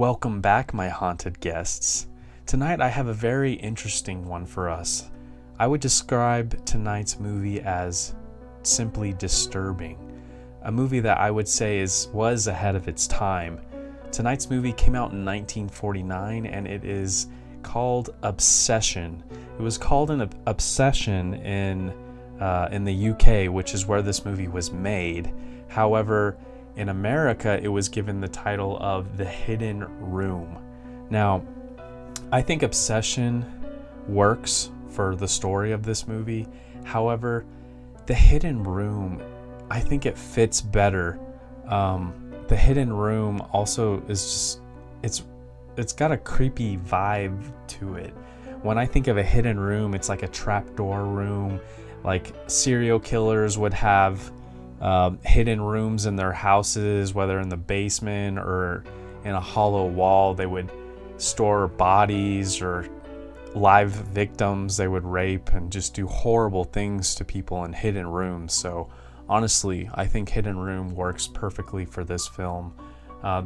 Welcome back, my haunted guests. Tonight I have a very interesting one for us. I would describe tonight's movie as simply disturbing. A movie that I would say was ahead of its time. Tonight's movie came out in 1949 and it is called Obsession. It was called an Obsession in the UK, which is where this movie was made. However, in America, it was given the title of The Hidden Room. Now, I think Obsession works for the story of this movie. However, The Hidden Room, I think it fits better. The Hidden Room also is just, it's got a creepy vibe to it. When I think of a hidden room, it's like a trapdoor room. Like serial killers would have hidden rooms in their houses, whether in the basement or in a hollow wall. They would store bodies or live victims they would rape and just do horrible things to people in hidden rooms. So honestly, I think Hidden Room works perfectly for this film.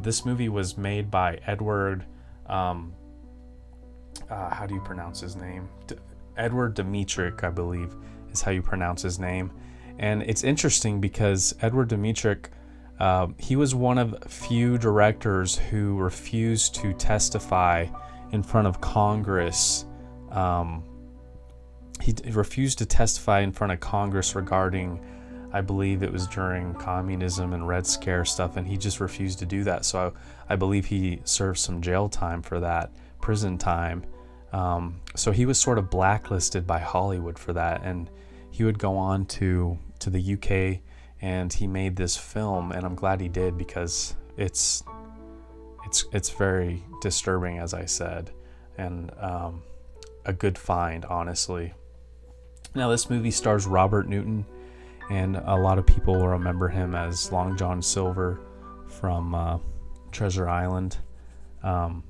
This movie was made by Edward, how do you pronounce his name? Edward Dmytryk, I believe is how you pronounce his name. And it's interesting because Edward Dmytryk, he was one of few directors who refused to testify in front of Congress. He refused to testify in front of Congress regarding, I believe it was during communism and Red Scare stuff, and he just refused to do that. So I believe he served some jail time for that, prison time. So he was sort of blacklisted by Hollywood for that, and he would go on to the UK and he made this film, and I'm glad he did because it's very disturbing, as I said, and a good find, honestly. Now, this movie stars Robert Newton, and a lot of people will remember him as Long John Silver from Treasure Island. And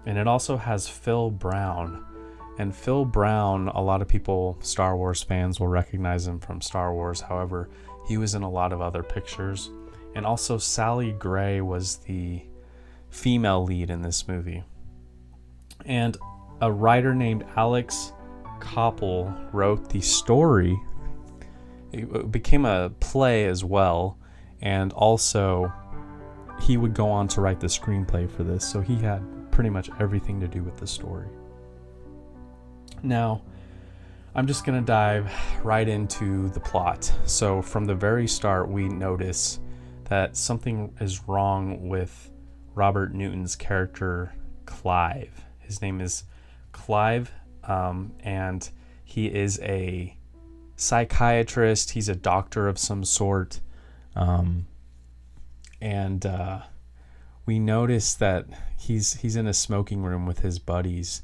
it also has Phil Brown. And Phil Brown, a lot of people, Star Wars fans, will recognize him from Star Wars. However, he was in a lot of other pictures. And also Sally Gray was the female lead in this movie. And a writer named Alex Koppel wrote the story. It became a play as well. And also, he would go on to write the screenplay for this. So he had pretty much everything to do with the story. Now, I'm just going to dive right into the plot. So from the very start, we notice that something is wrong with Robert Newton's character, Clive. His name is Clive, and he is a psychiatrist. He's a doctor of some sort. And we notice that he's in a smoking room with his buddies.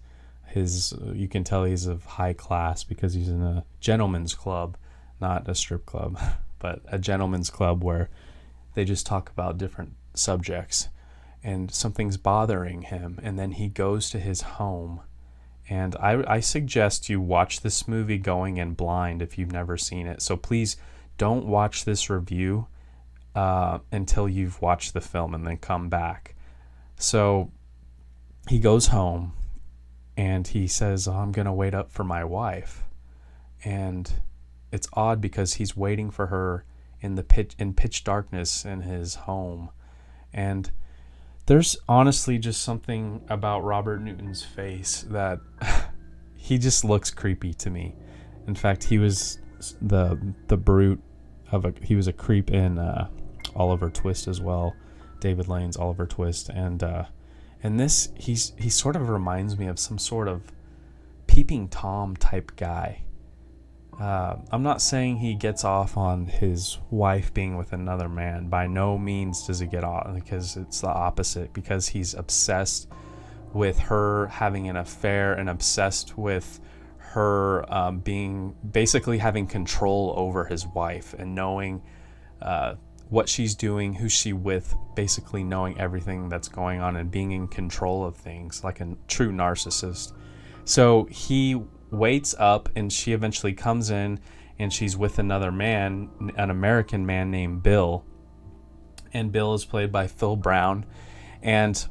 You can tell he's of high class because he's in a gentleman's club, not a strip club, but a gentleman's club where they just talk about different subjects, and something's bothering him. And then he goes to his home, and I suggest you watch this movie going in blind if you've never seen it. So please don't watch this review until you've watched the film and then come back. So he goes home and he says, I'm going to wait up for my wife. And it's odd because he's waiting for her in pitch darkness in his home. And there's honestly just something about Robert Newton's face that he just looks creepy to me. In fact, he was the brute he was a creep in Oliver Twist as well, David Lane's Oliver Twist, and this he sort of reminds me of some sort of Peeping Tom type guy. I'm not saying he gets off on his wife being with another man. By no means does he get off, because it's the opposite, because he's obsessed with her having an affair and obsessed with her basically having control over his wife and knowing what she's doing, who she with, basically knowing everything that's going on and being in control of things like a true narcissist. So he waits up and she eventually comes in and she's with another man, an American man named Bill. And Bill is played by Phil Brown. And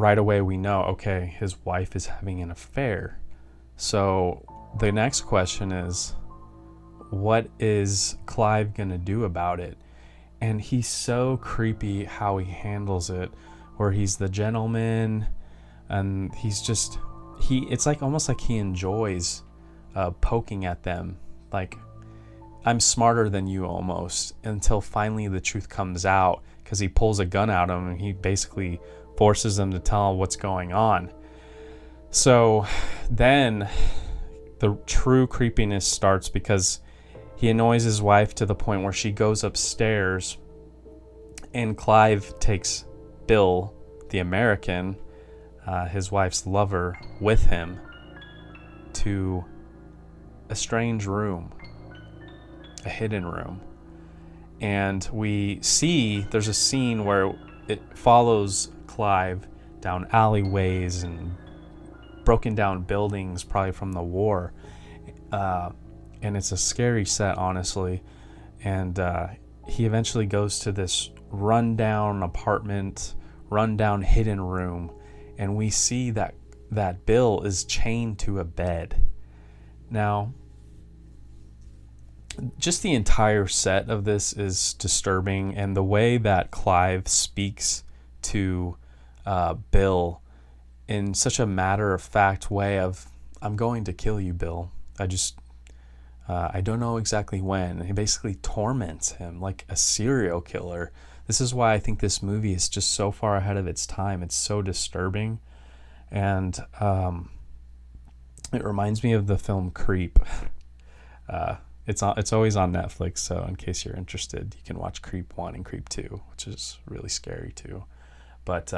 right away we know, okay, his wife is having an affair. So the next question is, what is Clive gonna do about it? And he's so creepy how he handles it, where he's the gentleman, and it's like almost like he enjoys poking at them, like, I'm smarter than you almost, until finally the truth comes out, because he pulls a gun out of him and he basically forces them to tell him what's going on. So then the true creepiness starts, because he annoys his wife to the point where she goes upstairs, and Clive takes Bill, the American, his wife's lover, with him to a strange room, a hidden room. And we see there's a scene where it follows Clive down alleyways and broken down buildings, probably from the war. And it's a scary set, honestly. And he eventually goes to this rundown apartment, rundown hidden room, and we see that Bill is chained to a bed. Now, just the entire set of this is disturbing, and the way that Clive speaks to Bill in such a matter-of-fact way of, I'm going to kill you, Bill. I don't know exactly when. He basically torments him like a serial killer. This is why I think this movie is just so far ahead of its time. It's so disturbing. And it reminds me of the film Creep. It's always on Netflix, so in case you're interested, you can watch Creep 1 and Creep 2, which is really scary too. But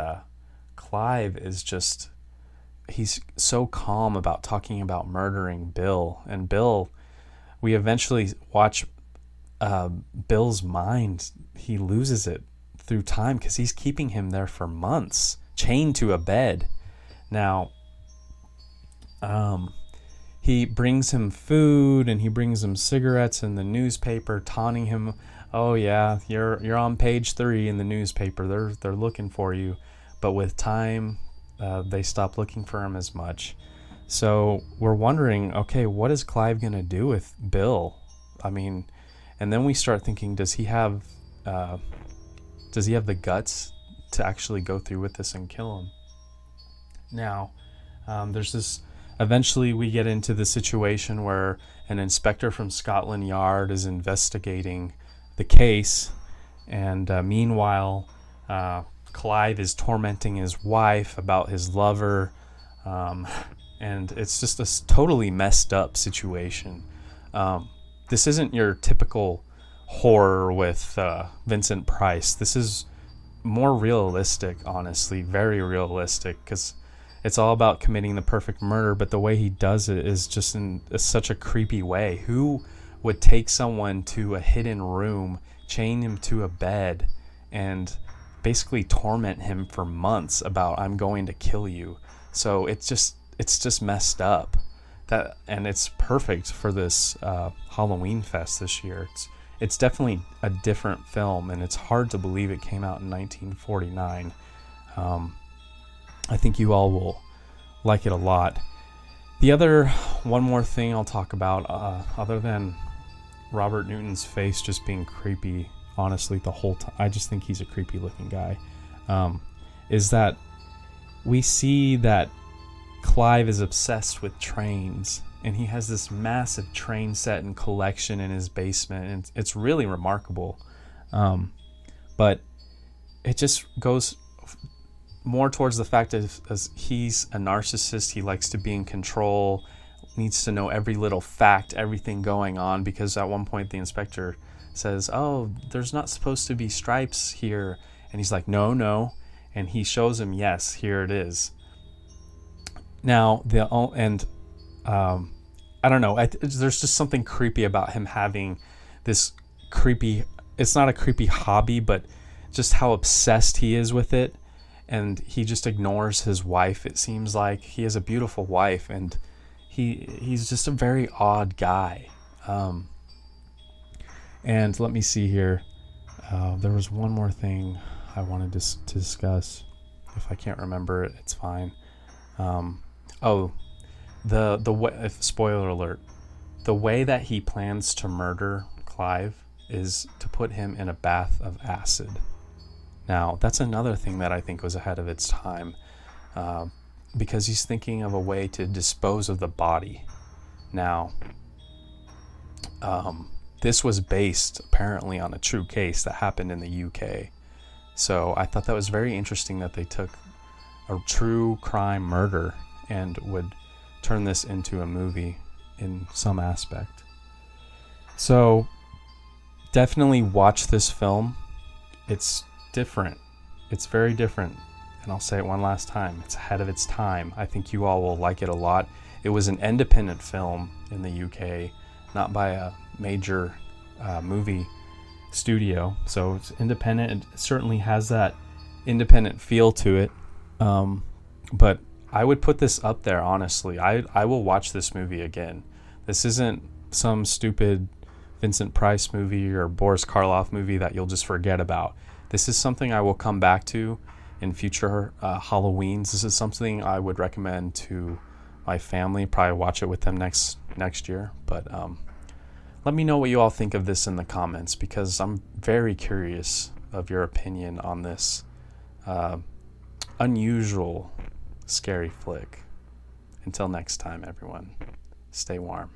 Clive is just, he's so calm about talking about murdering Bill. And Bill, we eventually watch Bill's mind. He loses it through time because he's keeping him there for months, chained to a bed. Now, he brings him food and he brings him cigarettes and the newspaper, taunting him. Oh yeah, you're on page 3 in the newspaper. They're looking for you. But with time, they stop looking for him as much. So we're wondering, okay, what is Clive gonna do with Bill? I mean, and then we start thinking, does he have the guts to actually go through with this and kill him? Now, there's this. Eventually, we get into the situation where an inspector from Scotland Yard is investigating the case, and meanwhile, Clive is tormenting his wife about his lover. And it's just a totally messed up situation. This isn't your typical horror with Vincent Price. This is more realistic, honestly, very realistic, because it's all about committing the perfect murder, but the way he does it is just in such a creepy way. Who would take someone to a hidden room, chain him to a bed, and basically torment him for months about, I'm going to kill you? So it's just messed up. And it's perfect for this Halloween Fest this year. It's definitely a different film, and it's hard to believe it came out in 1949. I think you all will like it a lot. One more thing I'll talk about, other than Robert Newton's face just being creepy, honestly, the whole time, I just think he's a creepy looking guy, is that we see that Clive is obsessed with trains, and he has this massive train set and collection in his basement, and it's really remarkable. But it just goes more towards the fact that as he's a narcissist, he likes to be in control, needs to know every little fact, everything going on, because at one point the inspector says, oh, there's not supposed to be stripes here, and he's like, no, and he shows him, yes, here it is. Now, I don't know, there's just something creepy about him having this creepy, it's not a creepy hobby, but just how obsessed he is with it. And he just ignores his wife. It seems like he has a beautiful wife, and he's just a very odd guy. And let me see here. There was one more thing I wanted to discuss. If I can't remember it, it's fine. Oh, the way, spoiler alert, the way that he plans to murder Clive is to put him in a bath of acid. Now, that's another thing that I think was ahead of its time, because he's thinking of a way to dispose of the body. Now, this was based apparently on a true case that happened in the UK. So I thought that was very interesting that they took a true crime murder and would turn this into a movie in some aspect. So definitely watch this film. It's different. It's very different. And I'll say it one last time. It's ahead of its time. I think you all will like it a lot. It was an independent film in the UK, not by a major movie studio. So it's independent. It certainly has that independent feel to it. But I would put this up there, honestly. I will watch this movie again. This isn't some stupid Vincent Price movie or Boris Karloff movie that you'll just forget about. This is something I will come back to in future Halloweens. This is something I would recommend to my family. Probably watch it with them next year. But let me know what you all think of this in the comments, because I'm very curious of your opinion on this unusual scary flick. Until next time, everyone, stay warm.